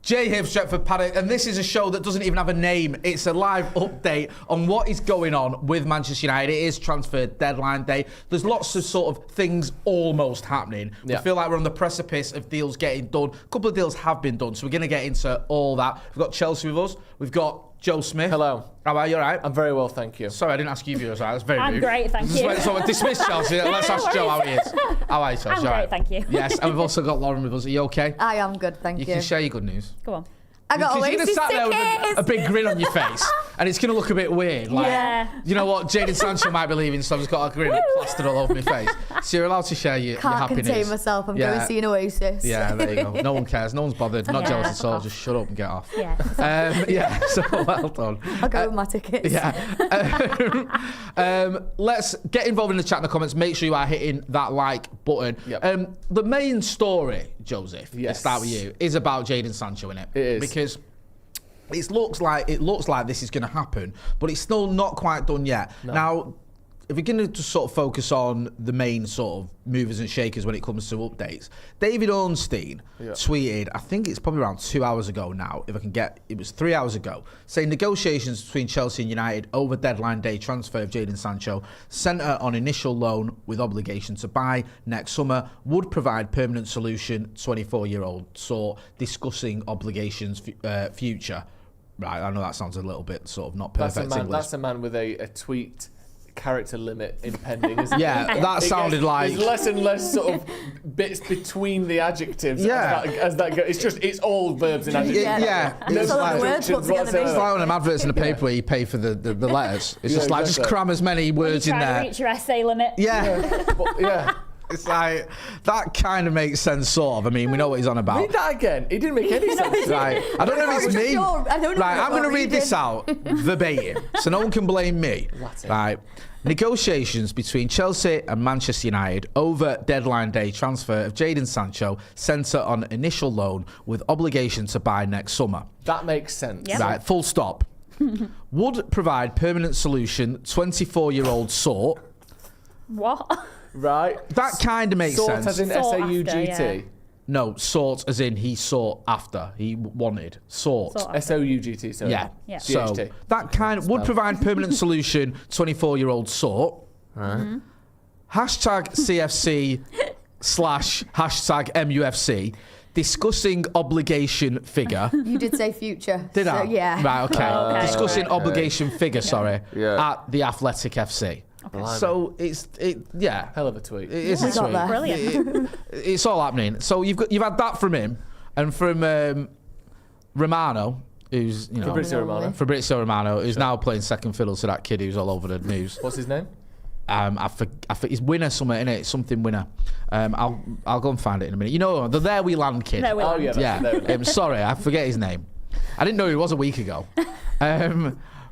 Jay here for Stretford, Paddock, and this is a show that doesn't even have a name. It's a live update on what is going on with Manchester United. It is transfer deadline day. There's lots of sort of things almost happening. We feel like we're on the precipice of deals getting done. A couple of deals have been done, so we're going to get into all that. We've got Chelsea with us. We've got Joe Smith. Hello. How are you? All right? I'm very well, thank you. Sorry, I didn't ask you if you were right. That's very rude. I'm great, thank you. So dismiss Chelsea. Let's ask Joe how he is. How are you, Chelsea? I'm great, thank you. Yes, and we've also got Lauren with us. Are you okay? I am good, thank you. You can share your good news. Go on. I got Because you're away going to sat there tickets. with a big grin on your face, and it's going to look a bit weird. Like, you know what? Jadon Sancho might be leaving, so I've just got a grin plastered all over my face. So you're allowed to share your happiness. Can't contain myself. I'm going to see an Oasis. Yeah, there you go. No one cares. No one's bothered. Not jealous at all. Just shut up and get off. Yeah. So well done. I'll go with my tickets. Yeah. Let's get involved in the chat in the comments. Make sure you are hitting that like button. Yep. The main story, Joseph, let's start with you, is about Jadon Sancho, innit? It is. Because it looks like this is going to happen, but it's still not quite done yet. No. Now, if we're going to just sort of focus on the main sort of movers and shakers when it comes to updates, David Ornstein tweeted, I think it's probably around 2 hours ago now, if I can get, it was 3 hours ago, saying negotiations between Chelsea and United over deadline day transfer of Jadon Sancho, centre on initial loan with obligation to buy next summer, would provide permanent solution, 24-year-old sort, discussing obligations future. Right, I know that sounds a little bit sort of not perfect English. That's a man with a tweet character limit impending, isn't it? Yeah, that sounded like... There's less and less sort of bits between the adjectives as that goes. It's all verbs and adjectives. It's like, words put together. it's like when an advert's in a paper where you pay for the letters. It's just like, just cram as many words in there. Try to reach your essay limit. It's like, that kind of makes sense, sort of. I mean, we know what he's on about. Read that again. It didn't make any sense. Right. I don't know if it's me. Right, I'm going to read this reading. out verbatim, so no one can blame me. Latin. Right. Negotiations between Chelsea and Manchester United over deadline day transfer of Jadon Sancho, centre on initial loan with obligation to buy next summer. That makes sense. Yep. Right, full stop. Would provide permanent solution, 24-year-old sort. What? Right. That kind of makes sense. Sort as in Sought S-A-U-G-T. after, yeah. No, sought as in he sought after. He wanted. Sought. S-O-U-G-T. So Yeah. So GHT. that kind of would provide permanent solution, 24-year-old sort. Right. Hashtag CFC / hashtag MUFC. Discussing obligation figure. You did say future. Did I? Yeah. Right, okay. Discussing right. obligation figure, sorry, Yeah. at the Athletic FC. Blimey. So Hell of a tweet. It is I a got tweet. that. Brilliant. It's all happening. So you've had that from him, and from Romano, who's Fabrizio Romano, who's now playing second fiddle to that kid who's all over the news. What's his name? I think he's winner somewhere, innit? Something winner. I'll go and find it in a minute. You know, the There We Land kid. There We Land. Yeah. Sorry, I forget his name. I didn't know who he was a week ago.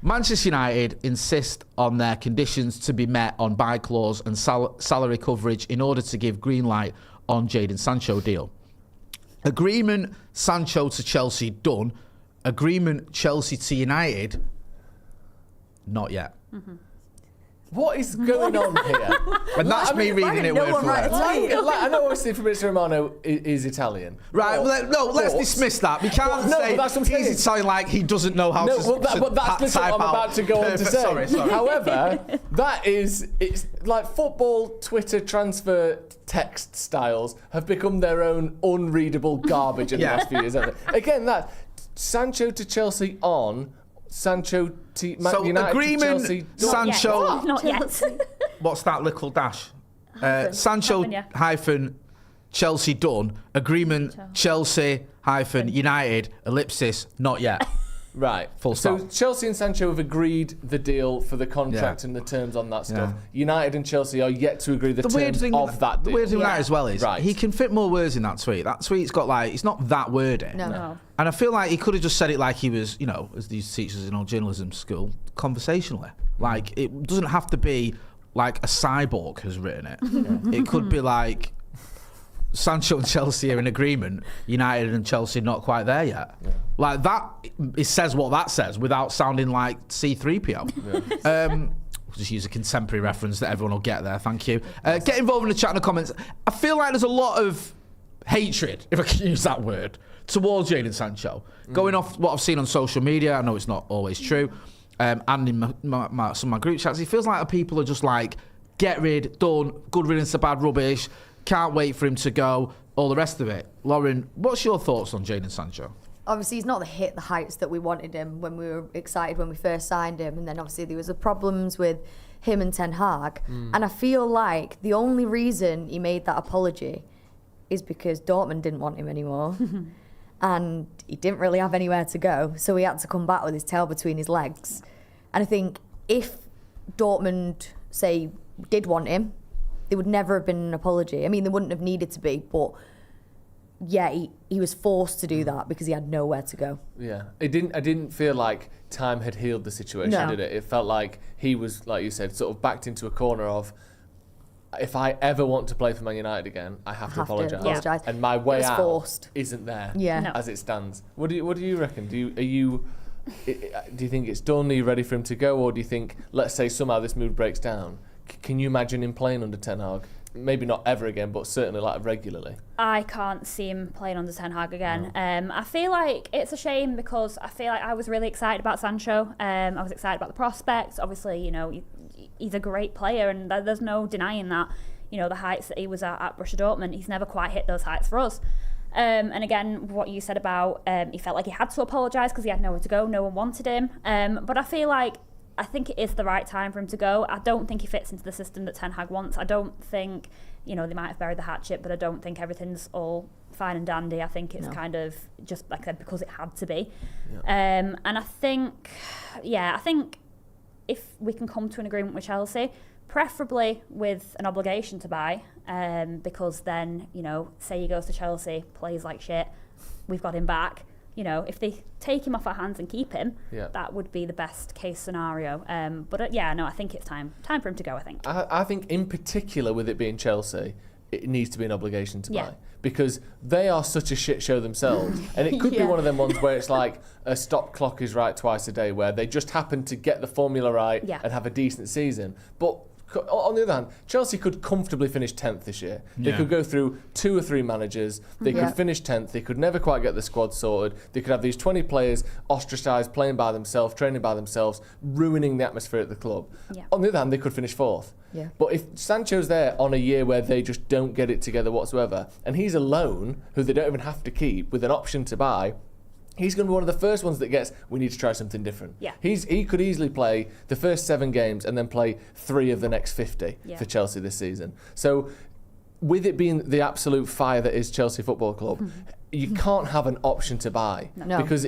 Manchester United insist on their conditions to be met on buy clause and salary coverage in order to give green light on Jadon Sancho deal. Agreement Sancho to Chelsea done. Agreement Chelsea to United not yet. What is going on here? And that's me reading it word for word. I know obviously Fabrizio Romano is Italian. Right, let's dismiss that. We can't say that's what I'm saying. he's Italian like he doesn't know how to but that's type what I'm out. about to go on to say. Sorry. However, it's like football Twitter transfer text styles have become their own unreadable garbage in the last few years, haven't they? Again, that Sancho to Chelsea on, Sancho to United agreement, to Chelsea. Sancho. Not yet. What's that little dash? Sancho hyphen Chelsea done. Agreement Chelsea hyphen United ellipsis not yet. Right. Full stop. So Chelsea and Sancho have agreed the deal for the contract and the terms on that stuff. United and Chelsea are yet to agree the terms of that deal. The weird thing with that as well is he can fit more words in that tweet. That tweet's got it's not that wordy. No. And I feel like he could have just said it like he was, as these teachers in our journalism school, conversationally. Like, it doesn't have to be like a cyborg has written it. It could be like Sancho and Chelsea are in agreement. United and Chelsea not quite there yet. Like that, it says what that says without sounding like C-3PO. Just use a contemporary reference that everyone will get there. Thank you. Get involved in the chat in the comments. I feel like there's a lot of hatred, if I can use that word, towards Jadon Sancho. Going off what I've seen on social media, I know it's not always true, and in some of my group chats, it feels like the people are just like, get rid, done, good riddance to bad rubbish, can't wait for him to go, all the rest of it. Lauren, what's your thoughts on Jadon Sancho? Obviously, he's not hit the heights that we wanted him when we were excited when we first signed him. And then obviously there was the problems with him and Ten Hag. And I feel like the only reason he made that apology is because Dortmund didn't want him anymore. And he didn't really have anywhere to go. So he had to come back with his tail between his legs. And I think if Dortmund, say, did want him, there would never have been an apology. I mean, there wouldn't have needed to be, but yeah, he was forced to do that because he had nowhere to go. Yeah, I didn't feel like time had healed the situation, did it? It felt like he was, like you said, sort of backed into a corner of, if I ever want to play for Man United again, I have to apologise. Yeah. And my way out forced. isn't there Yeah. as it stands. What do you reckon? Do you think it's done? Are you ready for him to go, or do you think, let's say somehow this mood breaks down? Can you imagine him playing under Ten Hag? Maybe not ever again, but certainly like regularly. I can't see him playing under Ten Hag again. I feel like it's a shame because I feel like I was really excited about Sancho. I was excited about the prospects. Obviously, you know, he's a great player, and there's no denying that. You know, the heights that he was at Borussia Dortmund, he's never quite hit those heights for us. And again, what you said about he felt like he had to apologise because he had nowhere to go, no one wanted him. But I think it is the right time for him to go. I don't think he fits into the system that Ten Hag wants. I don't think, you know, they might have buried the hatchet, but I don't think everything's all fine and dandy. I think it's kind of just, like I said, because it had to be. Yeah. And I think if we can come to an agreement with Chelsea, preferably with an obligation to buy, because then, you know, say he goes to Chelsea, plays like shit, we've got him back. You know, if they take him off our hands and keep him, that would be the best case scenario. I think it's time for him to go, I think. I think in particular with it being Chelsea, it needs to be an obligation to buy. Because they are such a shit show themselves. And it could be one of them ones where it's like a stop clock is right twice a day, where they just happen to get the formula right and have a decent season. But on the other hand, Chelsea could comfortably finish 10th this year. They could go through 2 or 3 managers. They could finish 10th. They could never quite get the squad sorted. They could have these 20 players ostracised, playing by themselves, training by themselves, ruining the atmosphere at the club. Yeah. On the other hand, they could finish 4th. Yeah. But if Sancho's there on a year where they just don't get it together whatsoever, and he's a loan who they don't even have to keep with an option to buy, he's going to be one of the first ones that gets, we need to try something different. Yeah. He could easily play the first 7 games and then play 3 of the next 50 for Chelsea this season. So with it being the absolute fire that is Chelsea Football Club, you can't have an option to buy because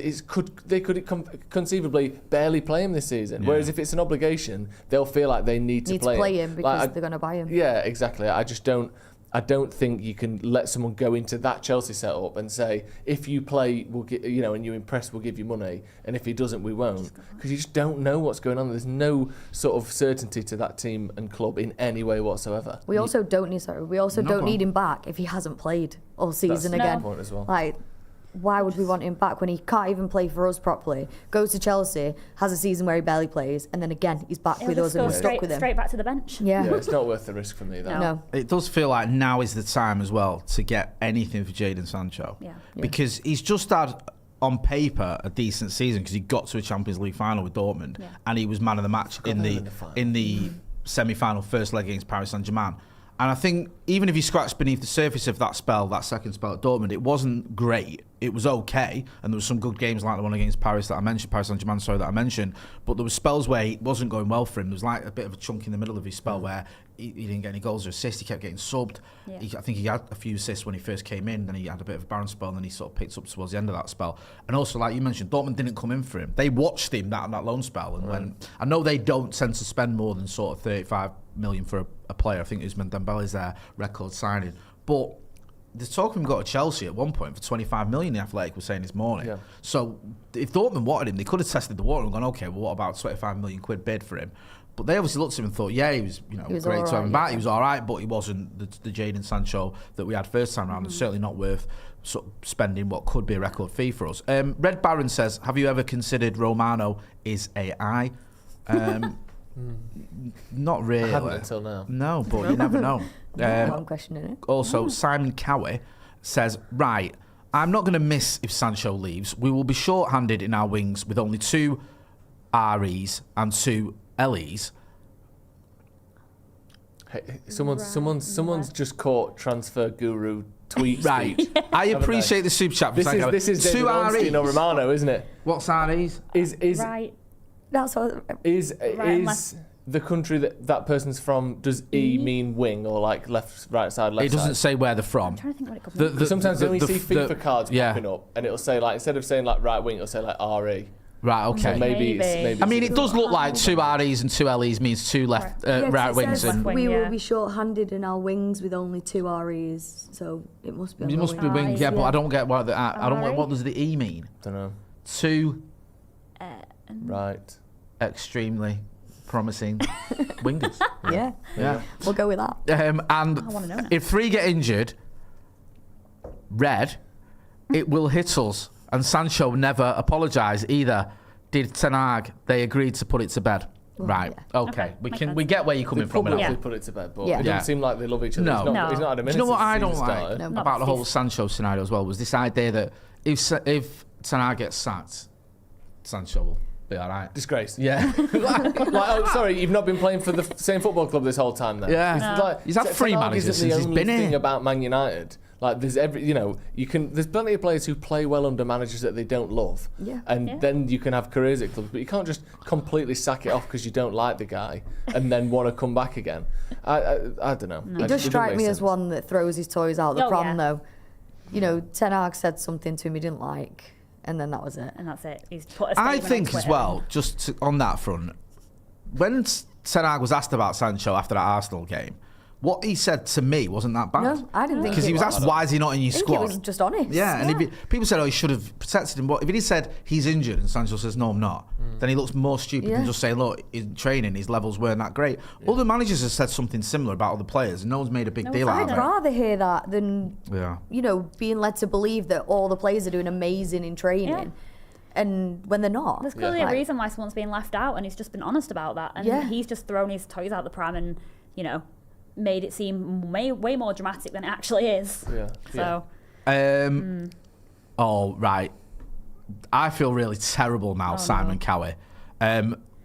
they could conceively barely play him this season. Whereas if it's an obligation, they'll feel like they need to play him because they're going to buy him. Yeah, exactly. I don't think you can let someone go into that Chelsea setup and say, if you play, and you impress, we'll give you money, and if he doesn't, we won't, because you just don't know what's going on. There's no sort of certainty to that team and club in any way whatsoever. We also don't need him back if he hasn't played all season again. That's a point as well. Like, why would we want him back when he can't even play for us properly? Goes to Chelsea, has a season where he barely plays, and then again he's back with us and we're stuck with him. Straight back to the bench. Yeah, it's not worth the risk for me. No. It does feel like now is the time as well to get anything for Jadon Sancho. Because he's just had on paper a decent season because he got to a Champions League final with Dortmund and he was man of the match in the semi-final first leg against Paris Saint-Germain. And I think even if you scratch beneath the surface of that second spell at Dortmund, it wasn't great. It was okay, and there was some good games like the one against Paris Saint-Germain, that I mentioned. But there were spells where it wasn't going well for him. There was like a bit of a chunk in the middle of his spell where he didn't get any goals or assists. He kept getting subbed. Yeah. I think he had a few assists when he first came in. Then he had a bit of a barren spell, and then he sort of picked up towards the end of that spell. And also, like you mentioned, Dortmund didn't come in for him. They watched him that loan spell, and when I know they don't tend to spend more than sort of 35 million for a player. I think Ousmane Dembele's their record signing, but the talk of him got to Chelsea at one point for 25 million, the Athletic was saying this morning. Yeah. So if Dortmund wanted him, they could have tested the water and gone, okay, well, what about 25 million quid bid for him? But they obviously looked at him and thought, yeah, he was great to have him back. He was all right, but he wasn't the Jadon Sancho that we had first time around, and certainly not worth sort of spending what could be a record fee for us. Red Baron says, have you ever considered Romano is AI? Not really. I haven't until now. No, but you never know. I'm questioning it. Also, Simon Cowie says, right, I'm not going to miss if Sancho leaves. We will be short-handed in our wings with only 2 REs and 2 LEs. Hey, someone's just caught transfer guru tweet speech. I appreciate the super chat. This is David Ornstein or Romano, isn't it? What's REs? Is right. That's what. Is the country that person's from, does E mean wing or like left, right side, left side? It doesn't say where they're from. I'm trying to think what it comes from. Sometimes when you see FIFA cards popping up, and it'll say like, instead of saying like right wing, it'll say like RE. Right, okay. So maybe I mean, it does look like 2 REs and 2 LEs means 2 right wings. And we will be short-handed in our wings with only 2 REs, so it must be. It must be wings, yeah, but I don't get what what does the E mean? Don't know. 2 right. Extremely promising wingers. Yeah. We'll go with that. And I wanna know now. if 3 get injured, red, it will hit us. And Sancho never apologised either. Did Ten Hag? They agreed to put it to bed. Right. Yeah. Okay. We get where you're coming from. They put it to bed, but Yeah. it doesn't seem like they love each other. No. He's not had a minute. Do you know what since I the don't season like started. about the whole Sancho scenario as well? Was this idea that if Ten Hag gets sacked, Sancho will be all right. Disgrace. Yeah. Oh, sorry, you've not been playing for the same football club this whole time then? Yeah. No. Like, He's had 3 Ten Hag managers isn't since the he's only been thing here. about Man United. Like there's there's plenty of players who play well under managers that they don't love. Yeah. And then you can have careers at clubs, but you can't just completely sack it off because you don't like the guy and then want to come back again. I don't know. He does strike me as one that throws his toys out the pram, though. You know, Ten Hag said something to him he didn't like, and then that was it. And that's it. He's put a I statement think on as Twitter. well, on that front, when Ten Hag was asked about Sancho after that Arsenal game, what he said to me wasn't that bad. No, I didn't think because he was asked why is he not in your I think squad. he was just honest. Yeah, and people said, he should have protected him. But if he said he's injured and Sancho says, no, I'm not, then he looks more stupid than just saying, look, in training, his levels weren't that great. Other managers have said something similar about other players, and no one's made a big deal out of I'd it. rather hear that than, being led to believe that all the players are doing amazing in training. And when they're not. There's clearly a reason why someone's being left out, and he's just been honest about that. And he's just thrown his toys out the pram and, made it seem way more dramatic than it actually is. So. Oh, right. I feel really terrible now, Simon Cowie.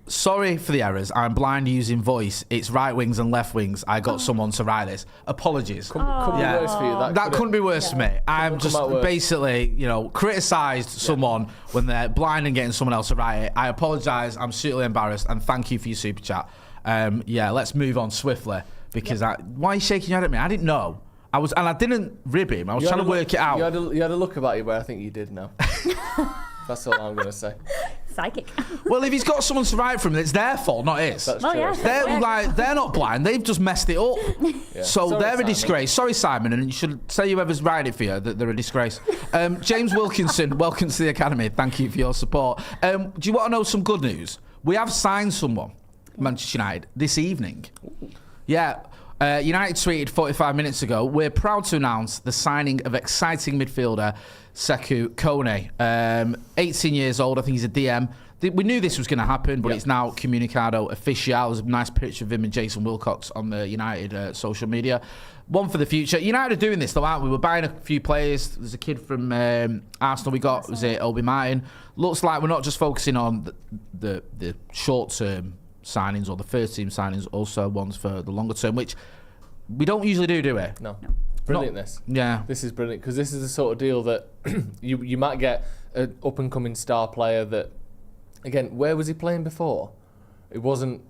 Sorry for the errors. I'm blind using voice. It's right wings and left wings. I got someone to write this. Apologies. Couldn't be worse for you. That couldn't be worse for me. I'm just basically, criticised someone when they're blind and getting someone else to write it. I apologise. I'm suitably embarrassed, and thank you for your super chat. Let's move on swiftly because why are you shaking your head at me? I didn't know. I didn't rib him. I was trying to work it out. You had a look about you where I think you did know. That's all I'm going to say. Psychic. Well, if he's got someone to write from, it's their fault, not his. That's true. Yeah. They're not blind. They've just messed it up. So Sorry, they're a Simon. disgrace. Sorry, Simon, and you should say whoever's writing it for you that they're a disgrace. James Wilkinson, welcome to the Academy. Thank you for your support. Do you want to know some good news? We have signed someone, Manchester United, this evening. Yeah. United tweeted 45 minutes ago, we're proud to announce the signing of exciting midfielder Sekou Kone. 18 years old, I think he's a DM. We knew this was going to happen, but it's now comunicado official. There's a nice picture of him and Jason Wilcox on the United social media. One for the future. United are doing this though, aren't we? We're buying a few players. There's a kid from Arsenal we got, was it Obi Martin? Looks like we're not just focusing on the short-term signings or the first-team signings, also ones for the longer term, which we don't usually do we? No. Brilliant, this. Yeah. This is brilliant, because this is the sort of deal that you might get an up-and-coming star player that, again, where was he playing before? It wasn't...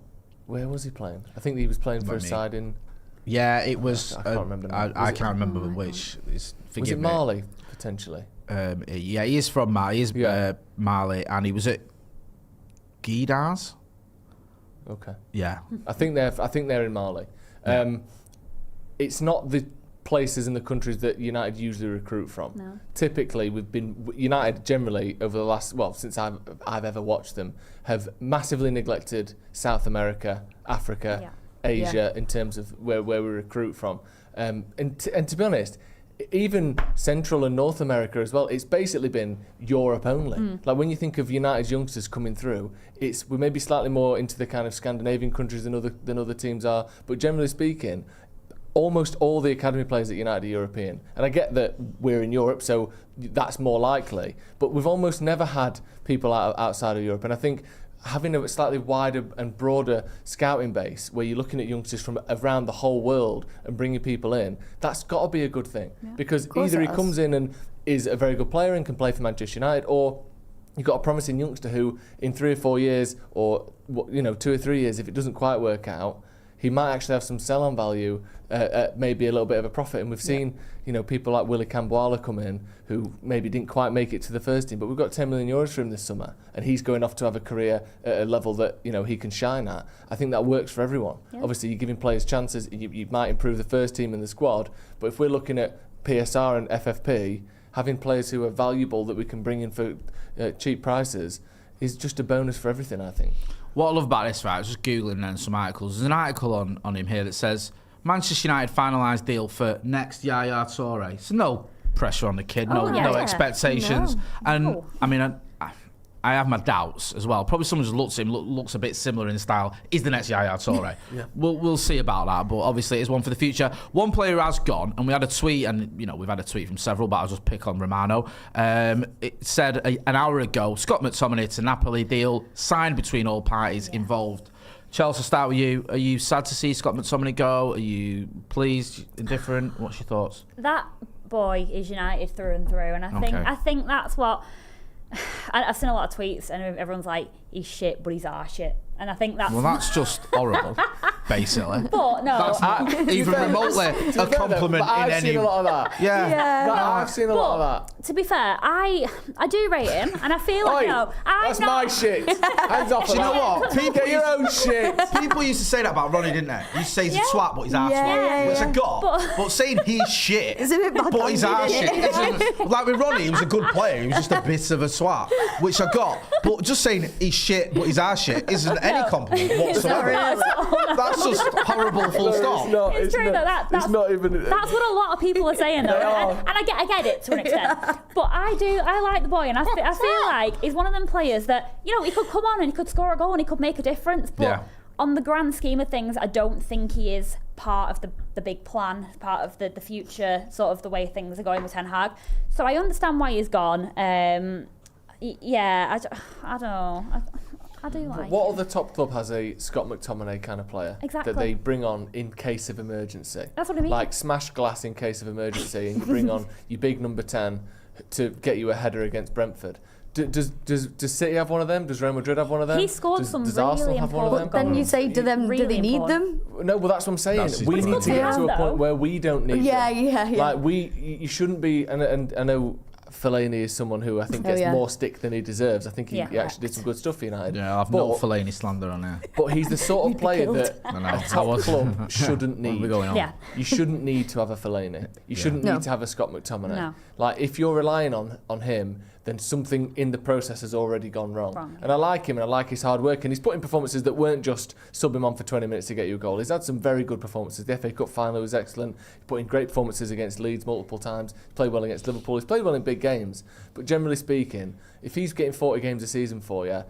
Where was he playing? I think he was playing for a side in... Yeah, it was... I can't remember now. I can't remember which. Was it Mali, potentially? Yeah, he is from Mali. He is Mali, and he was at Guidars. Okay. Yeah. I think they're in Mali. It's not the places and the countries that United usually recruit from. No. Typically, United generally over the last, since I've ever watched them, have massively neglected South America, Africa, Asia in terms of where we recruit from. And to be honest, even Central and North America as well, it's basically been Europe only. Like when you think of United's youngsters coming through, we're maybe slightly more into the kind of Scandinavian countries than other teams are, but generally speaking, almost all the academy players at United are European. And I get that we're in Europe, so that's more likely. But we've almost never had people outside of Europe. And I think having a slightly wider and broader scouting base where you're looking at youngsters from around the whole world and bringing people in, that's got to be a good thing. Yeah. Because either he comes in and is a very good player and can play for Manchester United, or you've got a promising youngster who in 3 or 4 years, or 2 or 3 years, if it doesn't quite work out, he might actually have some sell-on value at maybe a little bit of a profit. And we've seen, people like Willy Camboala come in who maybe didn't quite make it to the first team, but we've got 10 million euros for him this summer, and he's going off to have a career at a level that he can shine at. I think that works for everyone. Yeah. Obviously, you're giving players chances. You might improve the first team and the squad, but if we're looking at PSR and FFP, having players who are valuable that we can bring in for cheap prices is just a bonus for everything, I think. What I love about this, right, I was just Googling then some articles. There's an article on him here that says, Manchester United finalised deal for next Yaya Toure. So no pressure on the kid, no expectations. No. I mean, I have my doubts as well. Probably someone just looks at him, looks a bit similar in style. Is the next Yaya Toure? Yeah. We'll see about that, but obviously it's one for the future. One player who has gone, and we had a tweet, and we've had a tweet from several, but I'll just pick on Romano. It said an hour ago, Scott McTominay to Napoli deal signed between all parties involved. Chels, I'll start with you. Are you sad to see Scott McTominay go? Are you pleased, indifferent? What's your thoughts? That boy is United through and through, and I think that's what. I've seen a lot of tweets, and everyone's like, "He's shit, but he's our shit," and I think that's. Well, that's just horrible, basically. But no, that's not even remotely a compliment in any. I've seen a lot of that. Yeah. I've seen a lot of that. To be fair, I do rate him, and I feel like that's my shit. Hands off. Do you know what? People get your own shit. People used to say that about Ronnie, didn't they? You used to say he's a twat, but he's our twat. Which I got. But saying he's shit, but he's our shit. Like with Ronnie, he was a good player. He was just a bit of a twat, which I got. But just saying he's shit, but he's our shit isn't any compliment whatsoever. That's just horrible. Full stop. It's true though. That's not even. That's what a lot of people are saying though, and I get it to an extent. But I like the boy, and I feel like he's one of them players that he could come on and he could score a goal and he could make a difference. But on the grand scheme of things, I don't think he is part of the big plan, part of the future, sort of the way things are going with Ten Hag. So I understand why he's gone. I don't know. I do like. What other top club has a Scott McTominay kind of player that they bring on in case of emergency? That's what I mean. Like smash glass in case of emergency, and you bring on your big number 10 to get you a header against Brentford. Does City have one of them? Does Real Madrid have one of them? He scored some does really Arsenal have one of them? important Then you say, do they need them? No, well that's what I'm saying. We need to get to a point where we don't need them. Yeah. Like you shouldn't be, and I know Fellaini is someone who I think gets more stick than he deserves. I think he actually did some good stuff for United. Yeah, I've no Fellaini slander on there. But he's the sort of player that a top club shouldn't need. You shouldn't need to have a Fellaini. You shouldn't need to have a Scott McTominay. No. Like if you're relying on him, then something in the process has already gone wrong. And I like him, and I like his hard work, and he's put in performances that weren't just sub him on for 20 minutes to get you a goal. He's had some very good performances. The FA Cup final was excellent. He put in great performances against Leeds multiple times. He's played well against Liverpool. He's played well in big games. But generally speaking, if he's getting 40 games a season for you,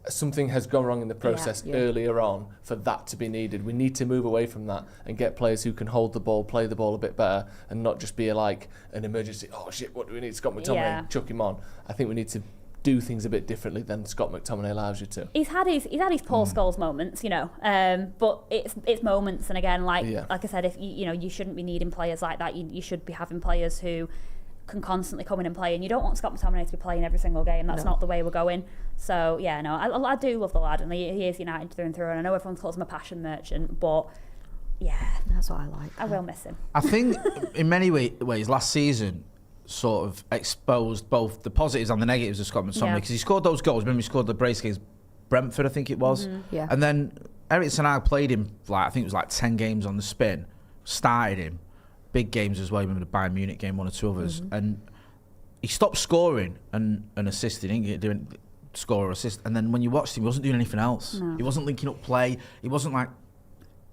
something has gone wrong in the process earlier on for that to be needed. We need to move away from that and get players who can hold the ball, play the ball a bit better, and not just be like an emergency, oh shit, what do we need? Scott McTominay, chuck him on. I think we need to do things a bit differently than Scott McTominay allows you to. He's had his Paul Scholes moments, but it's moments, and again, like I said, if you shouldn't be needing players like that. You should be having players who can constantly come in and play, and you don't want Scott McTominay to be playing every single game. That's not the way we're going. So I do love the lad, and he is United through and through, and I know everyone calls him a passion merchant, but that's what I like. I will miss him. I think in many ways last season sort of exposed both the positives and the negatives of Scott McTominay, because he scored those goals. Remember, he scored the brace against Brentford, I think it was. And then Erik Ten Hag played him I think it was like 10 games on the spin, started him. Big games as well. You remember the Bayern Munich game, one or two others, and he stopped scoring and assisting. He didn't doing score or assist, and then when you watched him, he wasn't doing anything else. No. He wasn't linking up play. He wasn't like,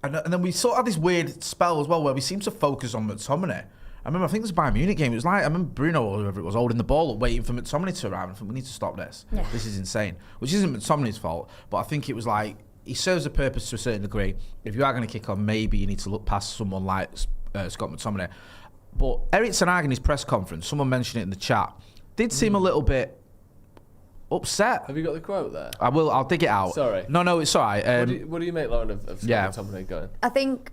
and then we sort of had this weird spell as well where we seemed to focus on McTominay. I remember, I think it was a Bayern Munich game. It was like, I remember Bruno or whoever it was holding the ball up, waiting for McTominay to arrive. I thought, we need to stop this. Yeah. This is insane. Which isn't McTominay's fault, but I think it was like he serves a purpose to a certain degree. If you are going to kick on, maybe you need to look past someone like Scott McTominay. But Erik ten Hag in his press conference, someone mentioned it in the chat, did seem a little bit upset. Have you got the quote there? I'll dig it out. Sorry. No, it's all right. What do you make, Lauren, of Scott McTominay going? I think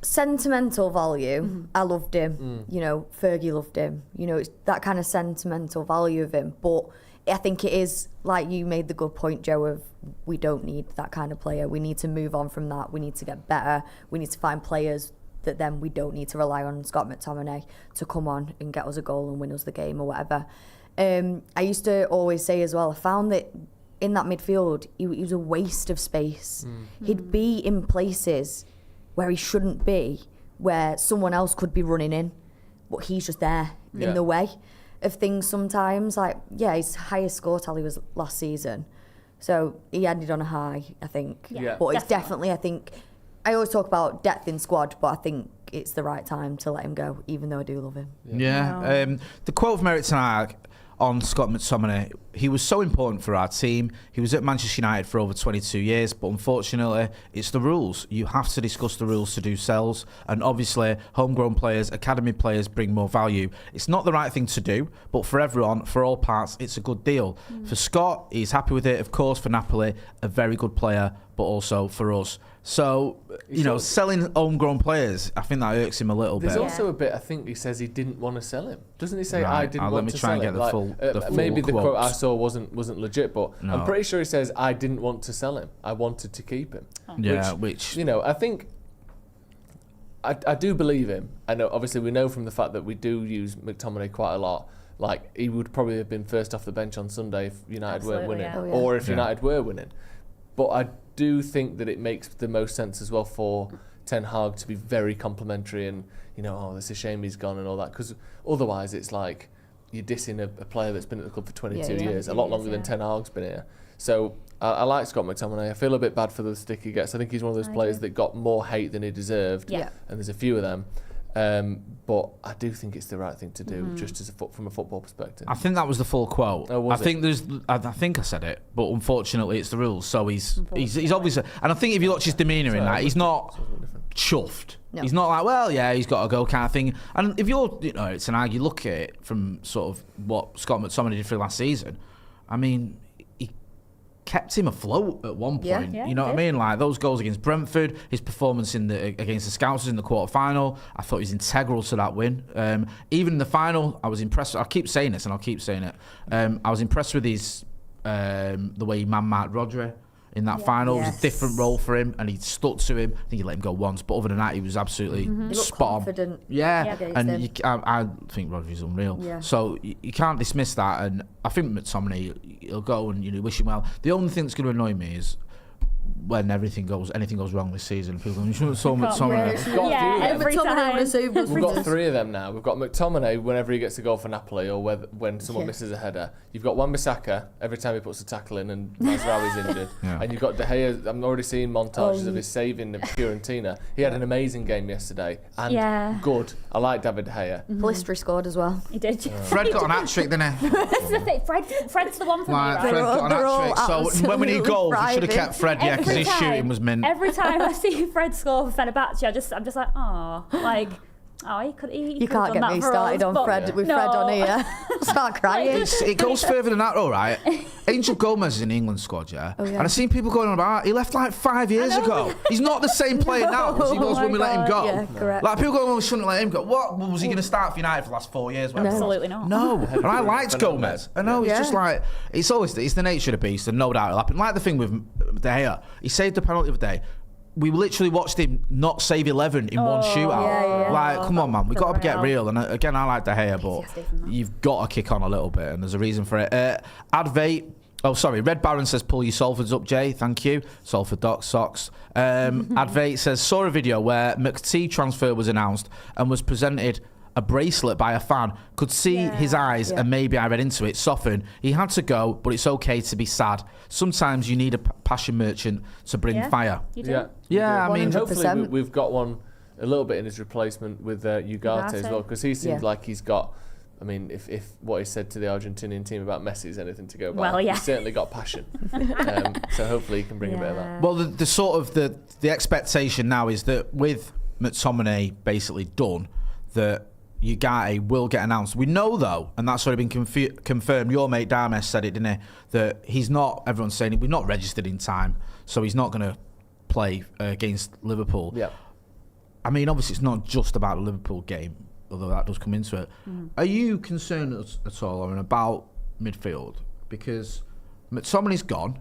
sentimental value, I loved him. You know, Fergie loved him. You know, it's that kind of sentimental value of him. But I think it is, like you made the good point, Joe, of we don't need that kind of player. We need to move on from that. We need to get better. We need to find players that then we don't need to rely on Scott McTominay to come on and get us a goal and win us the game or whatever. I used to always say as well, I found that in that midfield, he was a waste of space. He'd be in places where he shouldn't be, where someone else could be running in, but he's just there in the way of things sometimes. Like, his highest score tally was last season. So he ended on a high, I think. Yeah, But it's definitely, I think, I always talk about depth in squad, but I think it's the right time to let him go, even though I do love him. The quote from Erik ten Hag on Scott McTominay, he was so important for our team. He was at Manchester United for over 22 years, but unfortunately, it's the rules. You have to discuss the rules to do sales, and obviously, homegrown players, academy players bring more value. It's not the right thing to do, but for everyone, for all parts, it's a good deal. For Scott, he's happy with it. Of course, for Napoli, a very good player, but also for us. So, selling homegrown players, I think that irks him a little bit. There's also a bit, I think he says he didn't want to sell him. Doesn't he say, Right. I didn't want to sell him? Let me try and get the full maybe the quote I quotes. saw wasn't legit, but I'm pretty sure he says, I didn't want to sell him. I wanted to keep him. Which I think, I do believe him. I know, obviously, we know from the fact that we do use McTominay quite a lot. Like, he would probably have been first off the bench on Sunday if United weren't winning, or if United were winning. But I do think that it makes the most sense as well for Ten Hag to be very complimentary and, it's a shame he's gone and all that. Because otherwise it's like you're dissing a player that's been at the club for 22 years, a lot longer than Ten Hag's been here. So I like Scott McTominay. I feel a bit bad for the stick he gets. I think he's one of those players that got more hate than he deserved. And there's a few of them. But I do think it's the right thing to do, just as from a football perspective. I think that was the full quote. Oh, was I think I said it, but unfortunately it's the rules. So he's obviously, and I think if you watch his demeanour in that, he's not chuffed. No. He's not like, he's got to go kind of thing. And if you're, it's an argument, you look at it from sort of what Scott McTominay did for last season. I mean, he kept him afloat at one point. You know what I mean? Like those goals against Brentford, his performance against the Scousers in the quarter-final, I thought he was integral to that win. Even in the final, I was impressed. I keep saying this and I'll keep saying it. I was impressed with his the way he man-marked Rodri in that final. It was a different role for him and he stuck to him. I think he let him go once, but other than that, he was absolutely spot on. And I think Rodri's unreal. So you can't dismiss that, and I think McTominay, he'll go and wish him well. The only thing that's going to annoy me is when anything goes wrong this season, people go, you shouldn't have sold McTominay. Every time. We've got three of them now. We've got McTominay whenever he gets a goal for Napoli, or when someone misses a header. You've got Wan-Bissaka every time he puts a tackle in and Mazraoui's injured. And you've got De Gea. I'm already seeing montages of his saving the Fiorentina. He had an amazing game yesterday and good. I like David De Gea. Blistry scored as well. He did. Fred got an hat-trick, didn't he? This is the thing. Fred's the one for me, right? Fred got an hat-trick. So when we need goals, we should have kept Fred, because his shooting was mint. Every time I see Fred score for Fenerbahce, I'm just like, he could. You can't get me started on Fred with Fred on here. Start crying. It goes further than that, all right. Angel Gomez is in the England squad, and I've seen people going on about he left like 5 years ago. He's not the same player now as he was when we let him go. Yeah, correct. Like people going, we shouldn't let him go. What was he going to start for United for the last 4 years? Absolutely not. No, and I liked Gomez. I know it's just like it's the nature of the beast, and no doubt it'll happen. Like the thing with De Gea, he saved the penalty of the day. We literally watched him not save 11 in one shootout. Like, come on, man. We've got to get real. And again, I like De Gea, but you've got to kick on a little bit, and there's a reason for it. Red Baron says, pull your Salfords up, Jay. Thank you. Salford Doc Socks. Advait says, saw a video where McT transfer was announced and was presented a bracelet by a fan. Could see his eyes, and maybe I read into it, soften. He had to go, but it's okay to be sad. Sometimes you need a passion merchant to bring fire. You do. I mean, hopefully we've got one a little bit in his replacement with Ugarte as well, because he seems like he's got. I mean, if what he said to the Argentinian team about Messi is anything to go by, he's certainly got passion. So hopefully he can bring a bit of that. Well, the sort of the expectation now is that with McTominay basically done, that Ugarte will get announced. We know though, and that's already been confirmed. Your mate Dames said it, didn't he? That he's not. Everyone's saying it. We're not registered in time, so he's not going to play against Liverpool. Yeah. I mean, obviously, it's not just about the Liverpool game, although that does come into it. Are you concerned at all, Lauren, about midfield? Because McTominay's gone.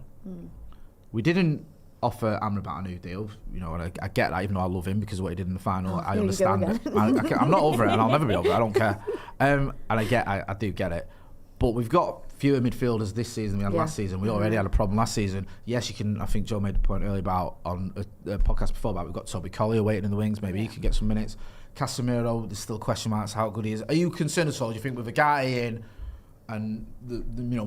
We didn't offer Amrabat a new deal, you know, and I get that, even though I love him because of what he did in the final. I understand it. I'm not over it, and I'll never be over it. I don't care. And I do get it. But we've got fewer midfielders this season than we had last season. We already had a problem last season. Yes, you can. I think Joe made a point earlier about on a podcast before about we've got Toby Collier waiting in the wings. Maybe he can get some minutes. Casemiro, there's still question marks how good he is. Are you concerned at all? Do you think with a guy in and the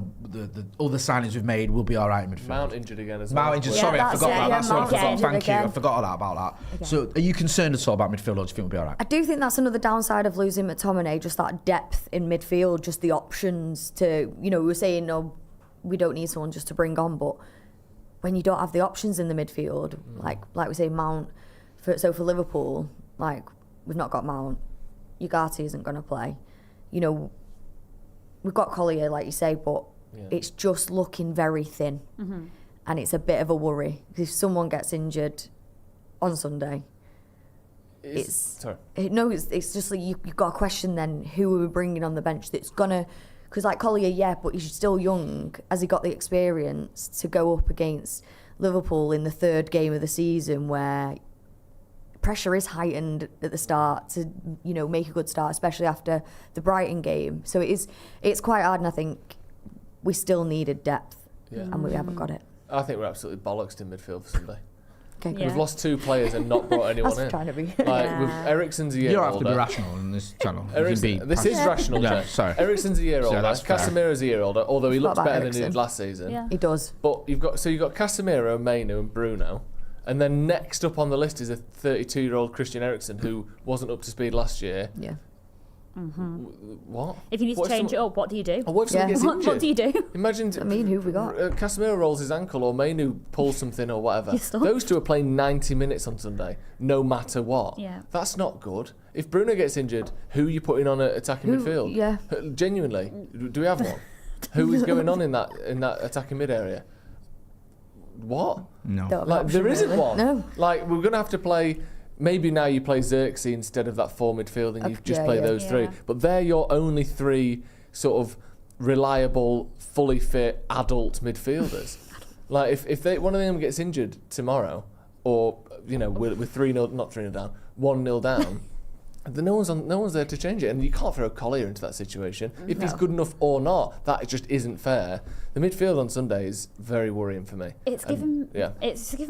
other signings we've made will be all right in midfield? Mount injured again as well. Mount injured. Sorry, I forgot that. That's what I forgot. Thank you. I forgot about that. Okay. So, are you concerned at all about midfield, or do you think we'll be all right? I do think that's another downside of losing McTominay, just that depth in midfield, just the options to, we were saying, no, we don't need someone just to bring on, but when you don't have the options in the midfield, like we say, Mount, for Liverpool, like, we've not got Mount, Ugarte isn't going to play. We've got Collier, like you say, but it's just looking very thin. And it's a bit of a worry. Because if someone gets injured on Sunday, it's just like you've got to question then who are we bringing on the bench that's going to... Because like Collier, but he's still young. Has he got the experience to go up against Liverpool in the third game of the season where pressure is heightened at the start to, make a good start, especially after the Brighton game. So it's quite hard, and I think we still needed depth, and we haven't got it. I think we're absolutely bollocksed in midfield for Sunday. Okay, We've lost 2 players and not brought anyone in. Trying to be. Eriksen's a year older. You don't have to be rational on this channel. This is rational, Jay. Sorry. Eriksen's a year older. Casemiro's a year older, although he looks better than he did last season. Yeah. He does. But you've got Casemiro, Mainu, and Bruno. And then next up on the list is a 32-year-old Christian Eriksen who wasn't up to speed last year. Yeah. What? If you need to change it up, what do you do? Or what if someone gets injured? What do you do? Imagine. Who have we got? Casemiro rolls his ankle, or Mainu pulls something, or whatever. You're stuck. Those 2 are playing 90 minutes on Sunday, no matter what. Yeah. That's not good. If Bruno gets injured, who are you putting on at attacking midfield? Yeah. Genuinely, do we have one? Who is going on in that attacking mid area? What? No. There isn't one. No. Like, we're going to have to play... Maybe now you play Xerxes instead of that 4 midfield and you just play those 3. But they're your only 3 sort of reliable, fully fit, adult midfielders. Like, if one of them gets injured tomorrow, or, we're 3-0, not 3-0 down, 1-0 down, then no one's there to change it. And you can't throw Collier into that situation. If he's good enough or not, that just isn't fair. The midfield on Sunday is very worrying for me. It's given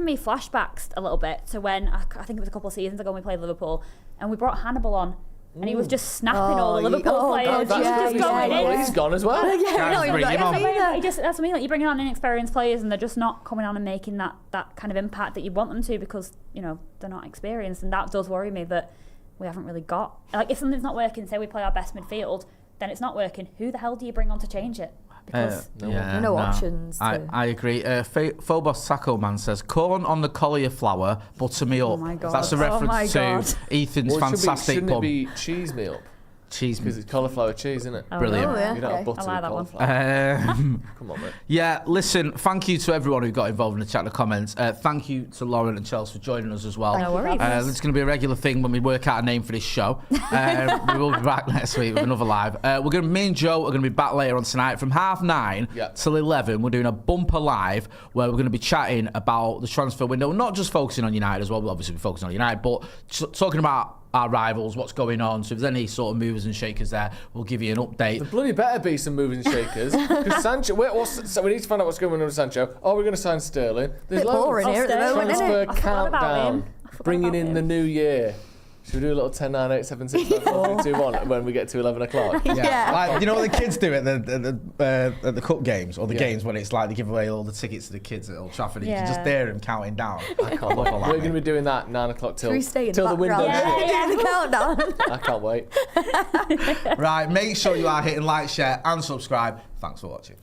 me flashbacks a little bit to when I think it was a couple of seasons ago when we played Liverpool and we brought Hannibal on and he was just snapping all the Liverpool players. He's gone as well. That's what I mean. Like, you're bringing on inexperienced players and they're just not coming on and making that kind of impact that you want them to because they're not experienced, and that does worry me that we haven't really got. Like, if something's not working, say we play our best midfield, then it's not working. Who the hell do you bring on to change it? Because no options. I agree. Phobos Taco Man says, corn on the cauliflower, butter me up. Oh my God. That's a reference to Ethan's fantastic shouldn't pub. it be cheese me up? Cheese because it's cauliflower cheese, isn't it? Brilliant. You don't have butter I like that cauliflower. one. Come on, mate. Yeah, listen, thank you to everyone who got involved in the chat in the comments. Thank you to Lauren and Chels for joining us as well. No worries. It's going to be a regular thing when we work out a name for this show. We will be back next week with another live. Me and Joe are going to be back later on tonight from 9:30 till 11. We're doing a bumper live where we're going to be chatting about the transfer window, not just focusing on United as well. We'll obviously be focusing on United, but talking about our rivals, what's going on. So if there's any sort of movers and shakers there, we'll give you an update. There bloody better be some movers and shakers. Because Sancho, we need to find out what's going on with Sancho. Are we going to sign Sterling? There's boring here at the moment, isn't it? Transfer countdown. Bringing in the new year. Should we do a little 10, 9, 8, 7, 6, 5, 4, 3, 2, 1 when we get to 11 o'clock? Yeah. Like, you know what the kids do at the cup games or the games when it's like they give away all the tickets to the kids at Old Trafford. You can just hear them counting down. I can't wait. We're going to be doing that 9 o'clock till the window. The countdown. I can't wait. Right, make sure you are hitting like, share and subscribe. Thanks for watching.